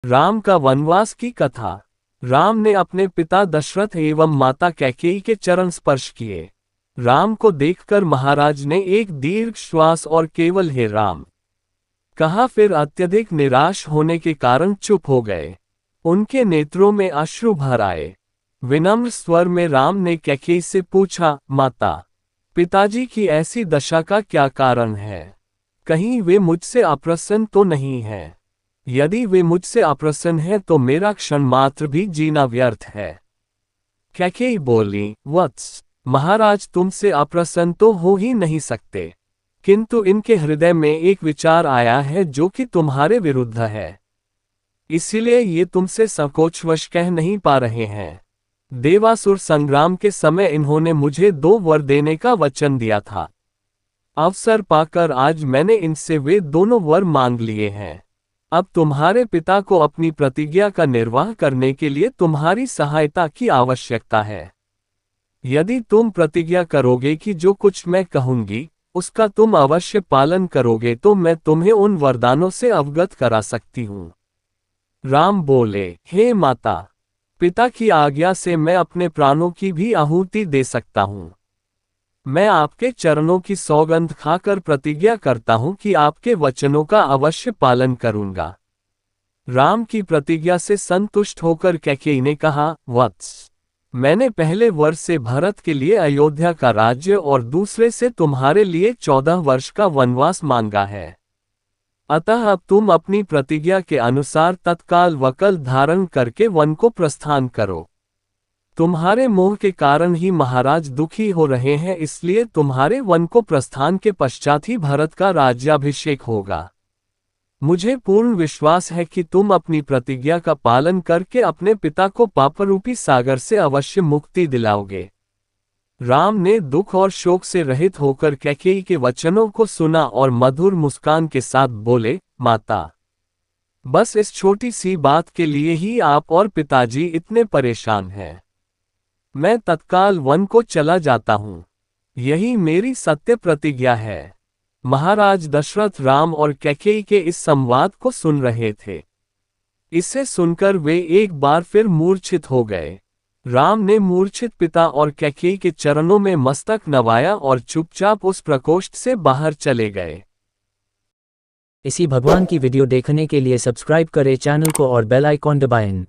राम का वनवास की कथा। राम ने अपने पिता दशरथ एवं माता कैकेयी के चरण स्पर्श किए। राम को देखकर महाराज ने एक दीर्घ श्वास और केवल हे राम कहा, फिर अत्यधिक निराश होने के कारण चुप हो गए। उनके नेत्रों में अश्रु भर आए। विनम्र स्वर में राम ने कैकेयी से पूछा, माता, पिताजी की ऐसी दशा का क्या कारण है? कहीं वे मुझसे अप्रसन्न तो नहीं हैं? यदि वे मुझसे अप्रसन्न हैं तो मेरा क्षण मात्र भी जीना व्यर्थ है। कैकेयी बोली, वत्स, महाराज तुमसे अप्रसन्न तो हो ही नहीं सकते, किंतु इनके हृदय में एक विचार आया है जो कि तुम्हारे विरुद्ध है, इसलिए ये तुमसे संकोचवश कह नहीं पा रहे हैं। देवासुर संग्राम के समय इन्होंने मुझे 2 वर देने का वचन दिया था। अवसर पाकर आज मैंने इनसे वे दोनों वर मांग लिए हैं। अब तुम्हारे पिता को अपनी प्रतिज्ञा का निर्वाह करने के लिए तुम्हारी सहायता की आवश्यकता है। यदि तुम प्रतिज्ञा करोगे कि जो कुछ मैं कहूंगी उसका तुम अवश्य पालन करोगे तो मैं तुम्हें उन वरदानों से अवगत करा सकती हूँ। राम बोले, हे माता, पिता की आज्ञा से मैं अपने प्राणों की भी आहुति दे सकता हूँ। मैं आपके चरणों की सौगंध खाकर प्रतिज्ञा करता हूं कि आपके वचनों का अवश्य पालन करूंगा। राम की प्रतिज्ञा से संतुष्ट होकर कैकेयी ने कहा, वत्स, मैंने पहले वर्ष से भरत के लिए अयोध्या का राज्य और दूसरे से तुम्हारे लिए 14 वर्ष का वनवास मांगा है। अतः अब तुम अपनी प्रतिज्ञा के अनुसार तत्काल वकल धारण करके वन को प्रस्थान करो। तुम्हारे मोह के कारण ही महाराज दुखी हो रहे हैं, इसलिए तुम्हारे वन को प्रस्थान के पश्चात ही भरत का राज्याभिषेक होगा। मुझे पूर्ण विश्वास है कि तुम अपनी प्रतिज्ञा का पालन करके अपने पिता को पापरूपी सागर से अवश्य मुक्ति दिलाओगे। राम ने दुख और शोक से रहित होकर कैकेयी के वचनों को सुना और मधुर मुस्कान के साथ बोले, माता, बस इस छोटी सी बात के लिए ही आप और पिताजी इतने परेशान हैं। मैं तत्काल वन को चला जाता हूं। यही मेरी सत्य प्रतिज्ञा है। महाराज दशरथ राम और कैकेयी के इस संवाद को सुन रहे थे। इसे सुनकर वे एक बार फिर मूर्छित हो गए। राम ने मूर्छित पिता और कैकेयी के चरणों में मस्तक नवाया और चुपचाप उस प्रकोष्ठ से बाहर चले गए। इसी भगवान की वीडियो देखने के लिए सब्सक्राइब करें चैनल को और बेल आइकॉन दबाएं।